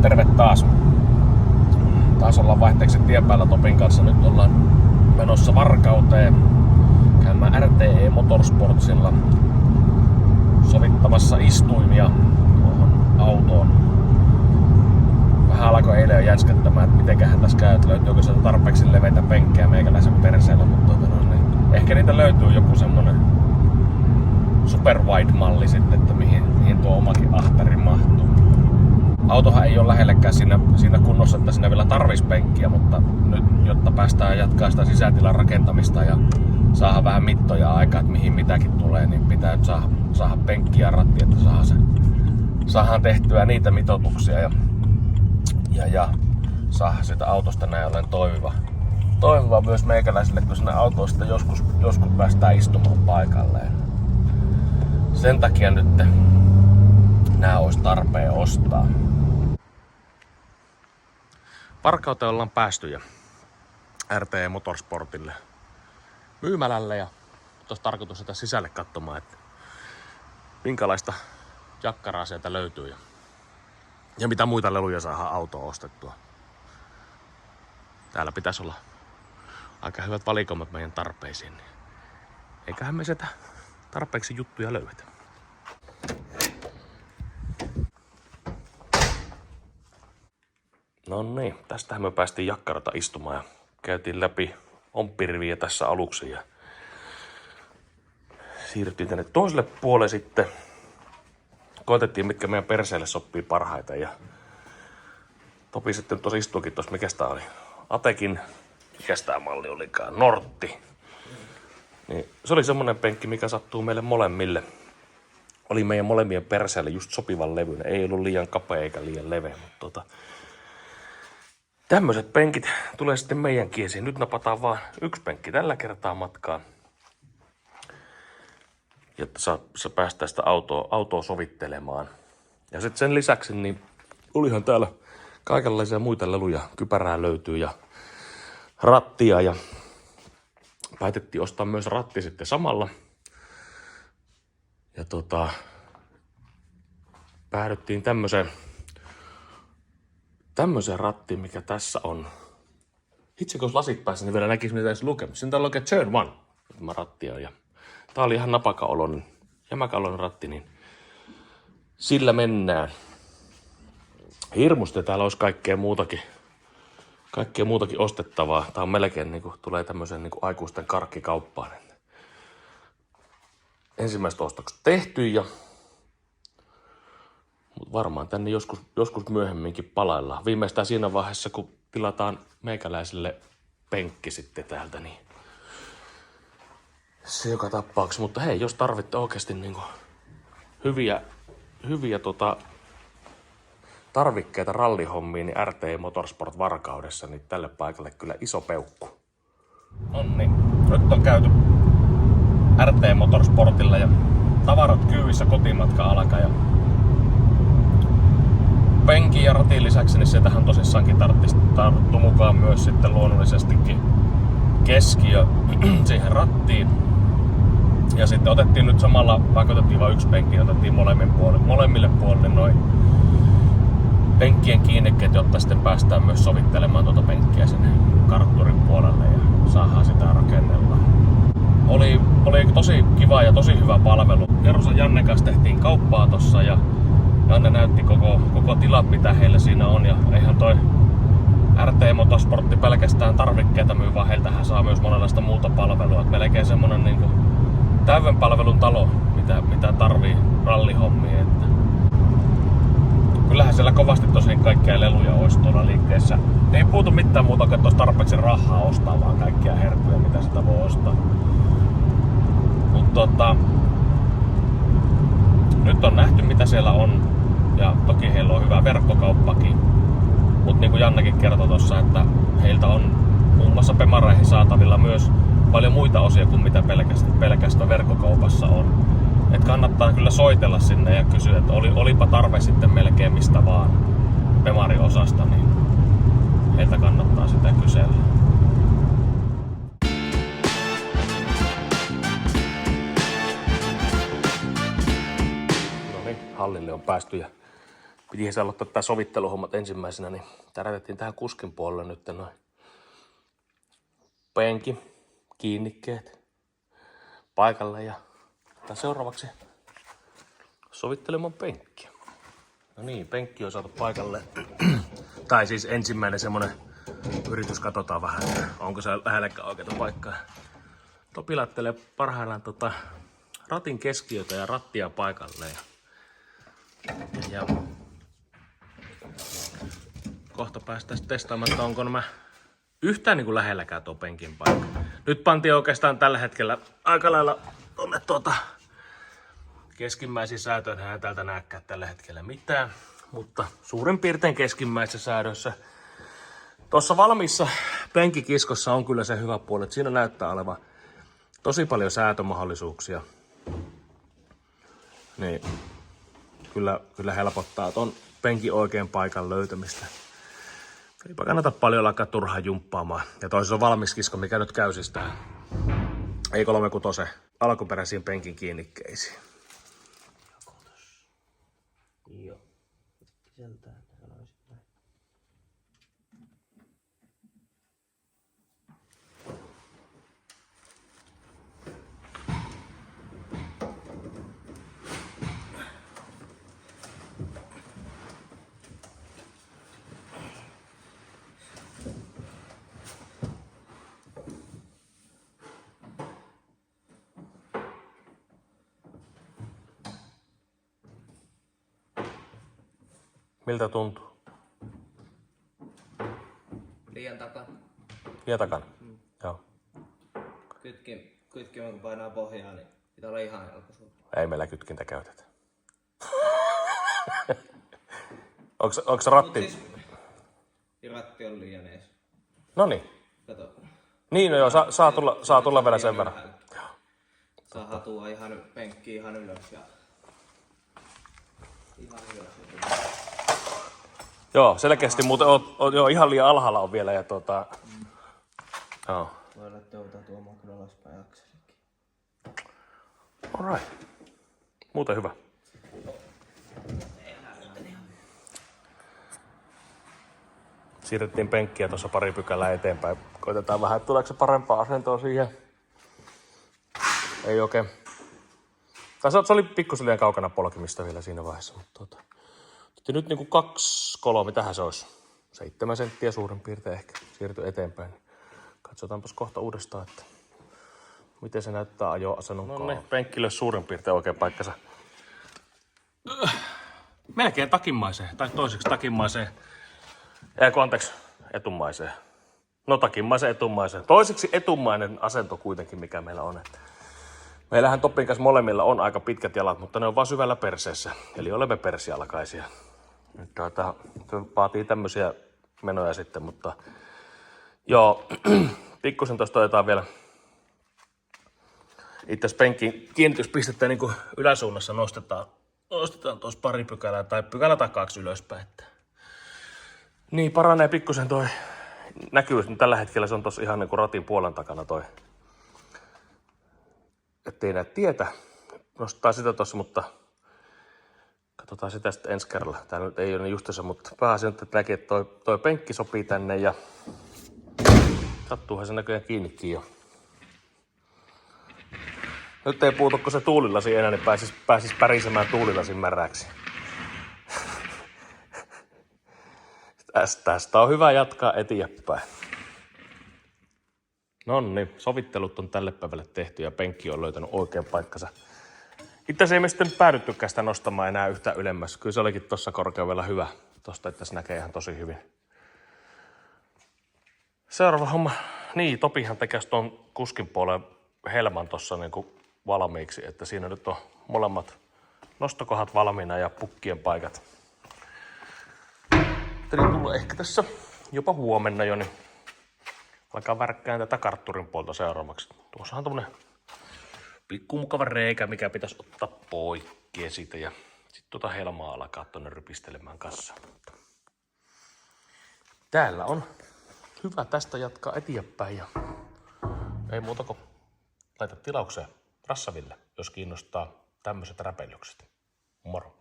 Terve taas. Taas ollaan vaihteeksi tien päällä Topin kanssa. Nyt ollaan menossa Varkauteen käymään RTE Motorsportsilla sovittamassa istuimia tuohon autoon. Vähän alkoi eilen jo jänskättämään, että mitenköhän tässä käy, että löytyykö se tarpeeksi leveitä penkkejä meikäläisen perseellä, mutta niin ehkä niitä löytyy joku semmonen super wide malli sitten, että mihin tuo omakin ahtari mahtuu. Autohan ei ole lähellekään siinä kunnossa, että siinä vielä tarvitsisi penkkiä, mutta nyt, jotta päästään jatkaa sitä sisätilan rakentamista ja saada vähän mittoja aikaa, että mihin mitäkin tulee, niin pitää nyt saada penkkiä ja ratti, että saadaan tehtyä niitä mitoituksia ja saada sitä autosta näin ollen toimiva myös meikäläisille, kun siinä autosta joskus päästään istumaan paikalleen. Sen takia nyt nää olisi tarpeen ostaa. Varkauteen ollaan päästy ja RTE Motorsportille myymälälle ja tuossa tarkoitus sitä sisälle katsomaan, että minkälaista jakkaraa sieltä löytyy ja mitä muita leluja saadaan autoon ostettua. Täällä pitäisi olla aika hyvät valikoimat meidän tarpeisiin, niin eiköhän me sitä tarpeeksi juttuja löydetä. No niin, tästähän me päästiin jakkarata istumaan ja käytiin läpi omppiriviä tässä aluksi ja siirryttiin tänne toiselle puolelle sitten. Koetettiin, mitkä meidän perseelle sopii parhaiten ja Topi sitten tuossa istuukin tuossa, mikäs tää oli? Atekin, mikäs tää malli olikaan? Nortti. Niin, se oli semmonen penkki, mikä sattuu meille molemmille. Oli meidän molemmien perseelle just sopivan levyinen. Ei ollut liian kapea eikä liian leveä, mutta tämmöiset penkit tulee sitten meidän kiesiin. Nyt napataan vaan yksi penkki tällä kertaa matkaan. Jotta sä päästään sitä autoa sovittelemaan. Ja sitten sen lisäksi niin olihan täällä kaikenlaisia muita leluja. Kypärää löytyy ja rattia ja päätettiin ostaa myös ratti sitten samalla. Ja päädyttiin tämmöiseen rattiin, mikä tässä on. Itse kun lasit päässä, niin vielä näkisi, mitä tässä lukee. Siinä täällä lukee Turn 1, tämä ratti on. Ja tää oli ihan napaka-oloinen, jämäkä-oloinen ratti, niin sillä mennään. Hirmusti täällä olisi kaikkea muutakin ostettavaa. Tää on melkein niin kuin, tulee tämmöisen niin kuin aikuisten karkkikauppaan. Ensimmäiset ostokset tehty ja mutta varmaan tänne joskus myöhemminkin palaillaan. Viimeistään siinä vaiheessa, kun tilataan meikäläiselle penkki sitten täältä, niin se joka tapauksessa. Mutta hei, jos tarvitte oikeasti niinku hyviä tarvikkeita rallihommiin, niin RTE Motorsport Varkaudessa, niin tälle paikalle kyllä iso peukku. Noniin, nyt on käyty RTE Motorsportilla ja tavarat kyyvissä, kotimatka alkaa ja penkin ja ratin lisäksi, niin sieltähän tosissaankin tarttu mukaan myös sitten luonnollisestikin keskiö siihen rattiin. Ja sitten otettiin nyt samalla, vaikka otettiin vain yksi penkki, otettiin molemmille puolille noin penkkien kiinnekkeet, jotta sitten päästään myös sovittelemaan tuota penkkiä sinne kartturin puolelle ja saadaan sitä rakennella. Oli tosi kiva ja tosi hyvä palvelu. Jerusan Jannen kanssa tehtiin kauppaa tossa ja Janne näytti koko tilat, mitä heillä siinä on. Ja eihän toi RTE Motorsportti pelkästään tarvikkeita myy, vaan heiltähän saa myös monenlaista muuta palvelua. Et melkein semmonen niinku täyden palvelun talo, mitä tarvii rallihommiin. Että kyllähän siellä kovasti tosiaan kaikkia leluja olisi tuolla liikkeessä. Ei puutu mitään muuta, että olisi tarpeeksi rahaa ostaa vaan kaikkia herkkuja, mitä sitä voi ostaa. Mutta nyt on nähty, mitä siellä on. Ja toki heillä on hyvä verkkokauppakin. Mutta niin kuin Jannekin kertoi tuossa, että heiltä on muun muassa Pemareihin saatavilla myös paljon muita osia kuin mitä pelkästään verkkokaupassa on. Et kannattaa kyllä soitella sinne ja kysyä, että olipa tarve sitten melkein mistä vaan Pemari-osasta, niin heiltä kannattaa sitä kysellä. No niin, hallille on päästy ja Piti se aloittaa tää sovitteluhommat ensimmäisenä, niin tärätettiin tähän kuskin puolelle nyt noin penki, kiinnikkeet paikalle ja seuraavaksi sovittelemaan penkkiä. No niin, penkki on saatu paikalle. Tai siis ensimmäinen semmonen yritys, katsotaan vähän, onko se lähellekään oikeata paikkaa. Topi laittelee parhaillaan ratin keskiötä ja rattia paikalle. Ja kohta päästään testaamaan, että onko nämä yhtään niin kuin lähelläkään tuo penkin paikka. Nyt pantiin oikeastaan tällä hetkellä aika lailla tonne keskimmäisiin säätöön. Eihän täältä näkään tällä hetkellä mitään, mutta suurin piirtein keskimmäisessä säädössä. Tuossa valmiissa penkikiskossa on kyllä se hyvä puoli, että siinä näyttää olevan tosi paljon säätömahdollisuuksia. Niin kyllä helpottaa ton penkin oikean paikan löytämistä. Eipä kannata paljon alkaa turhaan jumppaamaan. Ja toisessa on valmis kisko, mikä nyt käy siis tähän E36 alkuperäisiin penkin kiinnikkeisiin. Joo. Sieltä sanoisin näin. Miltä tuntuu? Liian takana. Liian takana? Joo. Kytkimä kun painaa pohjaa, niin pitää olla ihan jalkasuulla. Ei meillä kytkintä käytetä. Onko se ratti? Siis, ratti on liian ees. Noniin. Kato. Niin, no joo, saa tulla vielä sen verran. Saa hatua ihan penkkiin ihan ylös ja ihan ylös. Joo, selkeästi muuten on ihan liian alhaalla on vielä ja joo. Voi olla, että joutaa tuomaan kyllä alaspäin akselikin. Alright. Muuten hyvä. Siirrettiin penkkiä tuossa pari pykälää eteenpäin. Koitetaan vähän, että tuleeko se parempaa asentoa siihen. Ei oikein. Tai se oli pikkusen liian kaukana polkimista vielä siinä vaiheessa, mutta nyt niinku 2-3, tähän se olisi. 7 senttiä suurin piirtein ehkä siirtyi eteenpäin. Katsotaanpas kohta uudestaan, että miten se näyttää ajoasennon kohdalla. No niin, penkkille suurin piirtein oikein paikkansa. Melkein takimmaiseen, tai toiseksi takimmaiseen. Anteeksi, etumaiseen. No takimmaiseen, etumaiseen. Toiseksi etumainen asento kuitenkin, mikä meillä on. Meillähän Topin kanssa molemmilla on aika pitkät jalat, mutta ne on vaan syvällä perseessä. Eli olemme persialkaisia. Nyt vaatii tämmöisiä menoja sitten, mutta joo, pikkusen tuosta otetaan vielä itse asiassa penkin kiinnityspistettä niin kuin yläsuunnassa nostetaan tuossa pari pykälää tai pykälä tai 2 ylöspäin. Niin paranee pikkusen toi näkyvyys. Tällä hetkellä se on tuossa ihan niin kuin ratin puolen takana toi. Ettei näe tietä. Nostetaan sitä tuossa, mutta katsotaan sitä sitten ensi kerralla. Tää nyt ei ole niin justiinsa, mutta pääasia nyt, että näkee, että toi penkki sopii tänne ja sattuuhan se näköjään kiinnikin jo. Nyt ei puutu, kun se tuulilasi enää, niin pääsis pärisemään tuulilasin märäksi. Tästä on hyvä jatkaa eteenpäin. Noniin, sovittelut on tälle päivälle tehty ja penkki on löytänyt oikean paikkansa. Itse asiassa ei me sitten päädyttykään sitä nostamaan enää yhtään ylemmäs. Kyllä se olikin tuossa korkeudella hyvä. Tosta itse näkee ihan tosi hyvin. Seuraava homma. Niin, Topihan tekäsi tuon kuskin puolen helman tuossa niinku valmiiksi. Että siinä nyt on molemmat nostokohat valmiina ja pukkien paikat. Eli tullut ehkä tässä jopa huomenna jo, niin alkaa värkkään tätä kartturin puolta seuraavaksi. Tuossahan tommonen pikkumukava reikä, mikä pitäisi ottaa poikki siitä ja sitten helmaa alkaa tonne rypistelemään kassaan. Täällä on hyvä tästä jatkaa eteenpäin ja ei muuta kuin laita tilaukseen Rassaville, jos kiinnostaa tämmöiset räpeilykset. Moro!